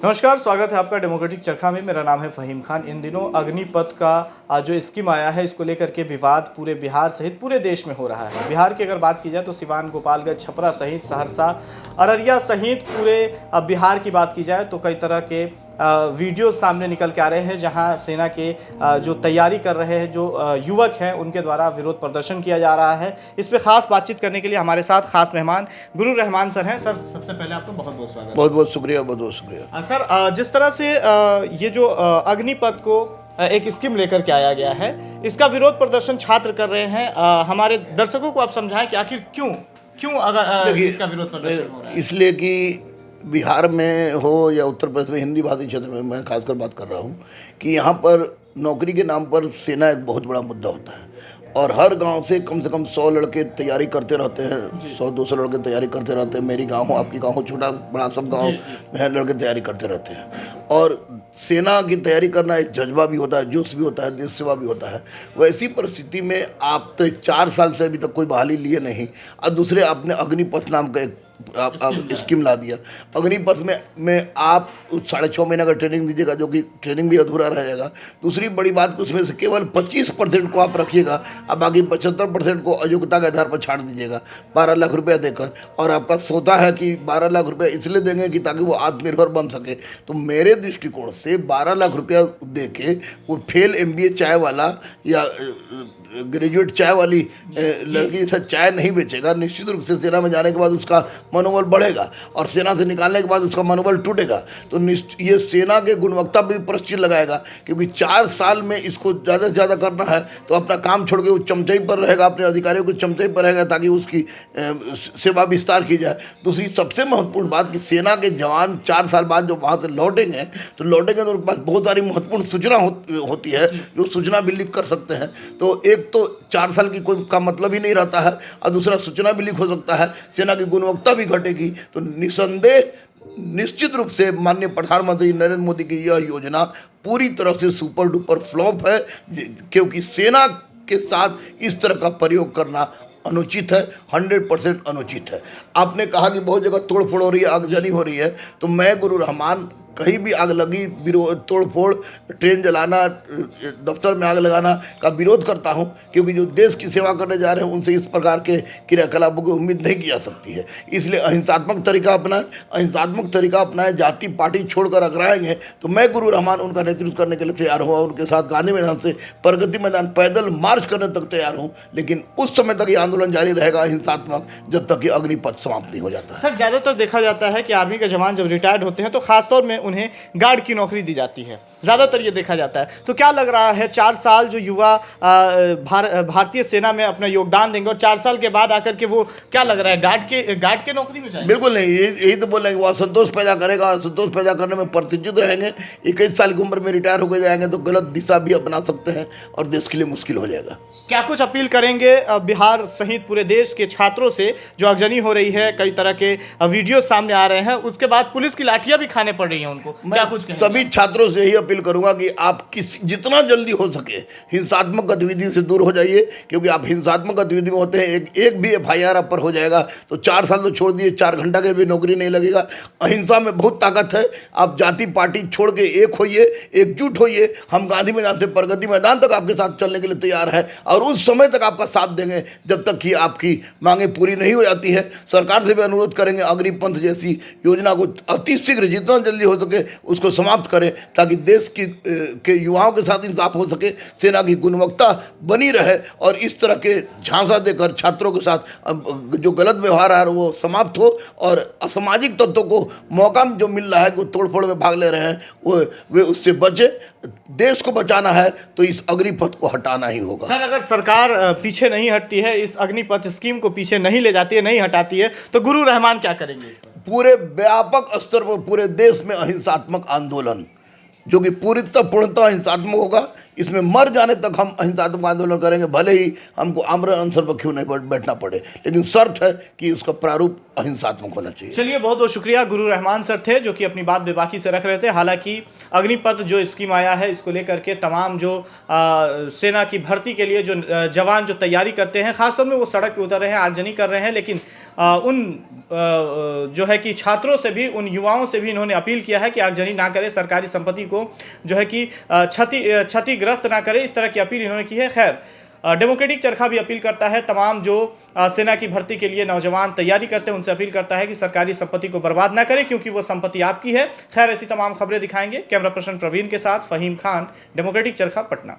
नमस्कार, स्वागत है आपका डेमोक्रेटिक चरखा में। मेरा नाम है फ़हीम खान। इन दिनों अग्निपथ का जो स्कीम आया है, इसको लेकर के विवाद पूरे बिहार सहित पूरे देश में हो रहा है। बिहार की अगर बात की जाए तो सिवान, गोपालगंज, छपरा सहित सहरसा, अररिया सहित पूरे बिहार की बात की जाए तो कई तरह के वीडियो सामने निकल के आ रहे हैं, जहां सेना के जो तैयारी कर रहे हैं जो युवक हैं, उनके द्वारा विरोध प्रदर्शन किया जा रहा है। इस पर खास बातचीत करने के लिए हमारे साथ खास मेहमान गुरु रहमान सर हैं। सर, सबसे पहले आपको बहुत बहुत स्वागत। बहुत बहुत शुक्रिया, बहुत बहुत शुक्रिया। सर, जिस तरह से ये जो अग्निपथ को एक स्कीम लेकर के आया गया है, इसका विरोध प्रदर्शन छात्र कर रहे हैं। हमारे दर्शकों को आप समझाएं कि आखिर क्यों अगर इसका विरोध प्रदर्शन हो रहा है। इसलिए कि बिहार में हो या उत्तर प्रदेश में, हिंदी भाषी क्षेत्र में मैं खासकर बात कर रहा हूँ कि यहाँ पर नौकरी के नाम पर सेना एक बहुत बड़ा मुद्दा होता है और हर गांव से कम 100 लड़के तैयारी करते रहते हैं। 100-200 लड़के तैयारी करते रहते हैं। मेरी गांव हो, आपकी गांव हो, छोटा बड़ा सब गांव में लड़के तैयारी करते रहते हैं। और सेना की तैयारी करना एक जज्बा भी होता है, जोश भी होता है, देश सेवा भी होता है। वैसी परिस्थिति में आप तो 4 साल से अभी तक कोई बहाली लिए नहीं और दूसरे आपने अग्निपथ नाम का एक स्कीम ला दिया। अग्निपथ में आप 6.5 महीने का ट्रेनिंग दीजिएगा, जो कि ट्रेनिंग भी अधूरा रहेगा। दूसरी बड़ी बात कि उसमें से केवल 25% को आप रखिएगा, अब बाकी 75% को अयोग्यता के आधार पर छाड़ दीजिएगा 12 लाख रुपया देकर। और आपका सोचा है कि 12 लाख रुपया इसलिए देंगे कि ताकि वो आत्मनिर्भर बन सके। तो मेरे दृष्टिकोण से 12 लाख रुपया दे के वो फेल MBA चाय वाला या ग्रेजुएट चाय वाली लड़की से चाय नहीं बेचेगा। निश्चित रूप से सेना में जाने के बाद उसका मनोबल बढ़ेगा और सेना से निकालने के बाद उसका मनोबल टूटेगा। तो ये सेना के गुणवत्ता पर भी प्रश्न लगाएगा, क्योंकि 4 साल में इसको ज़्यादा से ज़्यादा करना है तो अपना काम छोड़ के वो चमचाई पर रहेगा, अपने अधिकारियों को चमचाई पर रहेगा ताकि उसकी सेवा विस्तार की जाए। दूसरी सबसे महत्वपूर्ण बात कि सेना के जवान 4 साल बाद जो वहाँ से लौटेंगे तो उनके पास बहुत सारी महत्वपूर्ण सूचना होती है, जो सूचना भी लीक कर सकते हैं। तो एक तो 4 साल की कोई का मतलब ही नहीं रहता है और दूसरा सूचना भी लीक हो सकता है, सेना की गुणवत्ता भी घटेगी। तो निसंदेह निश्चित रूप से माननीय प्रधानमंत्री नरेंद्र मोदी की यह योजना पूरी तरह से सुपर डुपर फ्लॉप है, क्योंकि सेना के साथ इस तरह का प्रयोग करना अनुचित है, 100% अनुचित है। आपने कहा कि बहुत जगह तोड़फोड़ हो रही है, आगजनी हो रही है, तो मैं गुरु रहमान कहीं भी आग लगी, विरोध, तोड़फोड़, ट्रेन जलाना, दफ्तर में आग लगाना का विरोध करता हूं, क्योंकि जो देश की सेवा करने जा रहे हैं उनसे इस प्रकार के क्रियाकलापों की उम्मीद नहीं की जा सकती है। इसलिए अहिंसात्मक तरीका अपनाएं, जाति पार्टी छोड़कर अगराएंगे तो मैं गुरु रहमान उनका नेतृत्व करने के लिए तैयार हूँ और उनके साथ गांधी मैदान से प्रगति मैदान पैदल मार्च करने तक तैयार हूँ। लेकिन उस समय तक ये आंदोलन जारी रहेगा अहिंसात्मक, जब तक कि अग्निपथ समाप्त नहीं हो जाता है। सर, ज़्यादातर देखा जाता है कि आर्मी के जवान जब रिटायर्ड होते हैं तो खासतौर में उन्हें गार्ड की नौकरी दी जाती है, ज़्यादातर ये देखा जाता है। तो क्या लग रहा है 4 साल जो युवा भारतीय सेना में अपना योगदान देंगे और 4 साल के बाद आकर के वो क्या लग रहा है गार्ड के नौकरी में जाएंगे? बिल्कुल नहीं, यही तो बोल रहे हैं कि वो असंतोष पैदा करेगा, असंतोष पैदा करने में प्रतिष्ठित रहेंगे। 21 साल की उम्र में रिटायर होकर जाएंगे तो गलत दिशा भी अपना सकते हैं और देश के लिए मुश्किल हो जाएगा। क्या कुछ अपील करेंगे बिहार सहित पूरे देश के छात्रों से जो आगजनी हो रही है, कई तरह के वीडियो सामने आ रहे हैं, उसके बाद पुलिस की लाठियां भी खाने पड़ रही हैं उनको, क्या कुछ कहेंगे? सभी छात्रों से यही अपील करूंगा कि आप जितना जल्दी हो सके हिंसात्मक गतिविधि से दूर हो जाइए, क्योंकि आप हिंसात्मक गतिविधि में होते हैं, एक भी FIR आप पर हो जाएगा तो 4 साल तो छोड़ दिए, 4 घंटा के भी नौकरी नहीं लगेगा। अहिंसा में बहुत ताकत है। आप जाति पार्टी छोड़ के एक होइए, एकजुट होइए। हम गांधी मैदान से प्रगति मैदान तक आपके साथ चलने के लिए तैयार हैं और उस समय तक आपका साथ देंगे जब तक कि आपकी मांगे पूरी नहीं हो जाती है। सरकार से भी अनुरोध करेंगे अग्निपथ जैसी योजना को अतिशीघ्र जितना जल्दी हो सके उसको समाप्त करें, ताकि देश के युवाओं के साथ इंसाफ हो सके, सेना की गुणवत्ता बनी रहे और इस तरह के झांसा देकर छात्रों के साथ जो गलत व्यवहार है वो समाप्त हो और असामाजिक तत्वों को मौका जो मिल रहा है कि वो तोड़फोड़ में भाग ले रहे हैं वे उससे बचे। देश को बचाना है तो इस अग्निपथ को हटाना ही होगा। सर, अगर सरकार पीछे नहीं हटती है, इस अग्निपथ स्कीम को पीछे नहीं ले जाती है, नहीं हटाती है, तो गुरु रहमान क्या करेंगे इस पर? पूरे व्यापक स्तर पर पूरे देश में अहिंसात्मक आंदोलन जो कि पूर्णतः हिंसात्मक होगा, इसमें मर जाने तक हम अहिंसात्मक आंदोलन करेंगे, भले ही हमको आमरण अनशन पर क्यों नहीं बैठना पड़े, लेकिन शर्त है कि उसका प्रारूप अहिंसात्मक होना चाहिए। चलिए, बहुत बहुत शुक्रिया। गुरु रहमान सर थे जो कि अपनी बात बेबाकी से रख रहे थे। हालांकि अग्निपथ जो स्कीम आया है, इसको लेकर के तमाम जो सेना की भर्ती के लिए जो जवान जो तैयारी करते हैं, खासतौर में वो सड़क पे उतर रहे हैं, आगजनी कर रहे हैं, लेकिन जो है कि छात्रों से भी, उन युवाओं से भी इन्होंने अपील किया है कि आगजनी ना करें, सरकारी संपत्ति को जो है कि क्षतिग्रस्त ना करें, इस तरह की अपील इन्होंने की है। खैर, डेमोक्रेटिक चरखा भी अपील करता है तमाम जो सेना की भर्ती के लिए नौजवान तैयारी करते हैं, उनसे अपील करता है कि सरकारी संपत्ति को बर्बाद ना करें, क्योंकि वो संपत्ति आपकी है। खैर, ऐसी तमाम खबरें दिखाएंगे। कैमरा पर्सन प्रवीण के साथ फहीम खान, डेमोक्रेटिक चरखा, पटना।